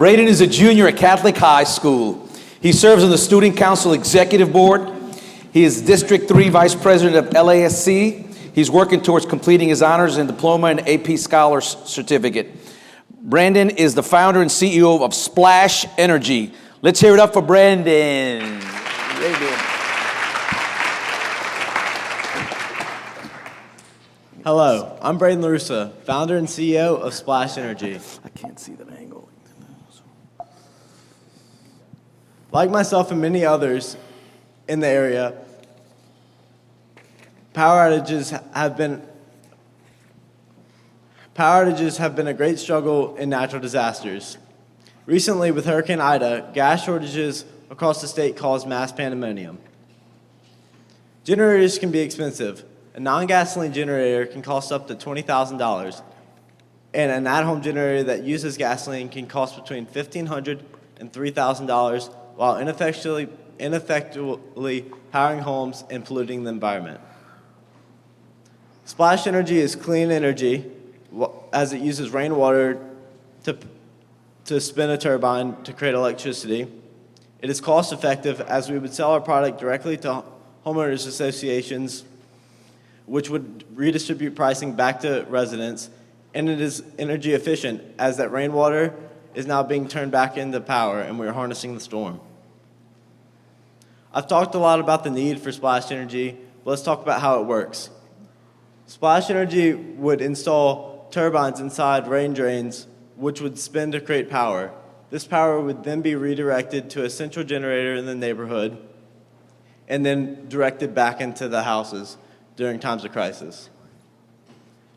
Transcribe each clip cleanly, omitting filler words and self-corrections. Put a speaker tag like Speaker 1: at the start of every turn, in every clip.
Speaker 1: Braden is a junior at Catholic High School. He serves on the Student Council Executive Board. He is District 3 Vice President of LASC. He's working towards completing his honors and diploma and AP Scholar Certificate. Brandon is the founder and CEO of Splash Energy. Let's hear it up for Brandon.
Speaker 2: Hello, I'm Braden LaRussa, founder and CEO of Splash Energy.
Speaker 1: I can't see that angle.
Speaker 2: Like myself and many others in the area, power outages have been a great struggle in natural disasters. Recently, with Hurricane Ida, gas shortages across the state caused mass pandemonium. Generators can be expensive. A non-gasoline generator can cost up to $20,000, and an at-home generator that uses gasoline can cost between $1,500 and $3,000 while ineffectually powering homes and polluting the environment. Splash Energy is clean energy as it uses rainwater to spin a turbine to create electricity. It is cost-effective as we would sell our product directly to homeowners associations, which would redistribute pricing back to residents, and it is energy efficient as that rainwater is now being turned back into power and we're harnessing the storm. I've talked a lot about the need for Splash Energy, but let's talk about how it works. Splash Energy would install turbines inside rain drains, which would spin to create power. This power would then be redirected to a central generator in the neighborhood and then directed back into the houses during times of crisis.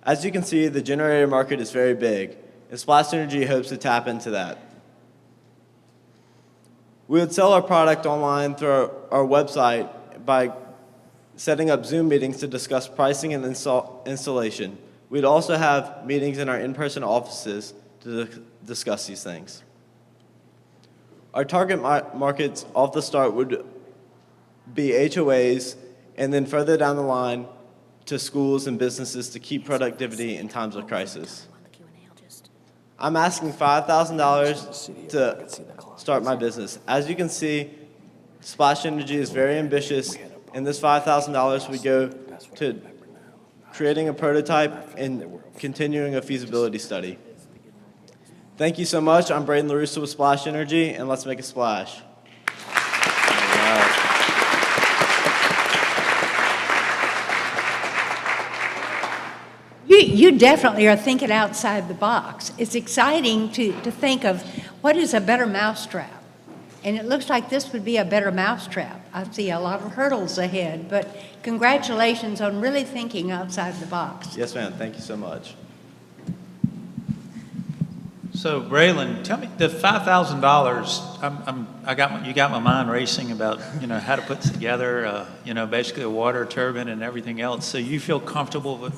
Speaker 2: As you can see, the generator market is very big, and Splash Energy hopes to tap into that. We would sell our product online through our website by setting up Zoom meetings to discuss pricing and installation. We'd also have meetings in our in-person offices to discuss these things. Our target markets off the start would be HOAs, and then further down the line to schools and businesses to keep productivity in times of crisis. I'm asking $5,000 to start my business. As you can see, Splash Energy is very ambitious, and this $5,000 would go to creating a prototype and continuing a feasibility study. Thank you so much. I'm Braden LaRussa with Splash Energy, and let's make a splash.
Speaker 3: You definitely are thinking outside the box. It's exciting to think of what is a better mousetrap. And it looks like this would be a better mousetrap. I see a lot of hurdles ahead, but congratulations on really thinking outside the box.
Speaker 2: Yes, ma'am. Thank you so much.
Speaker 4: So, Braylon, tell me the $5,000. You got my mind racing about how to put together basically a water turbine and everything else. So you feel comfortable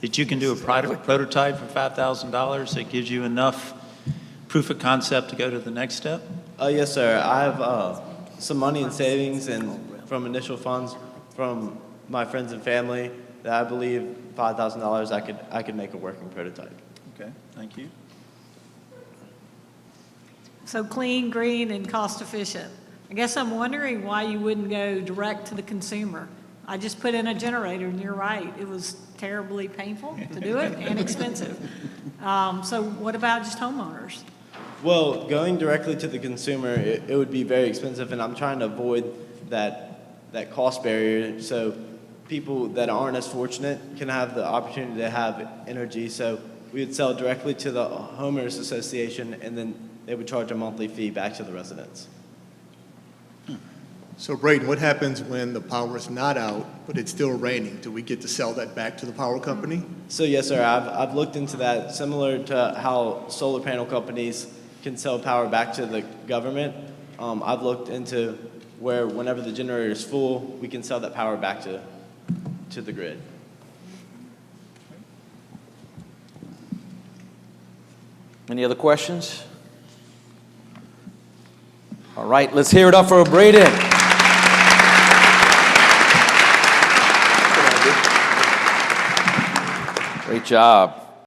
Speaker 4: that you can do a prototype for $5,000 that gives you enough proof of concept to go to the next step?
Speaker 2: Yes, sir. I have some money in savings and from initial funds from my friends and family that I believe $5,000 I could make a working prototype.
Speaker 4: Okay, thank you.
Speaker 5: So clean, green, and cost efficient. I guess I'm wondering why you wouldn't go direct to the consumer. I just put in a generator, and you're right. It was terribly painful to do it and expensive. So what about just homeowners?
Speaker 2: Well, going directly to the consumer, it would be very expensive, and I'm trying to avoid that cost barrier so people that aren't as fortunate can have the opportunity to have energy. So we would sell directly to the homeowners association, and then they would charge a monthly fee back to the residents.
Speaker 6: So Braden, what happens when the power is not out, but it's still raining? Do we get to sell that back to the power company?
Speaker 2: So yes, sir. I've looked into that, similar to how solar panel companies can sell power back to the government. I've looked into where whenever the generator is full, we can sell that power back to the grid.
Speaker 1: Any other questions? All right, let's hear it up for Braden. Great job.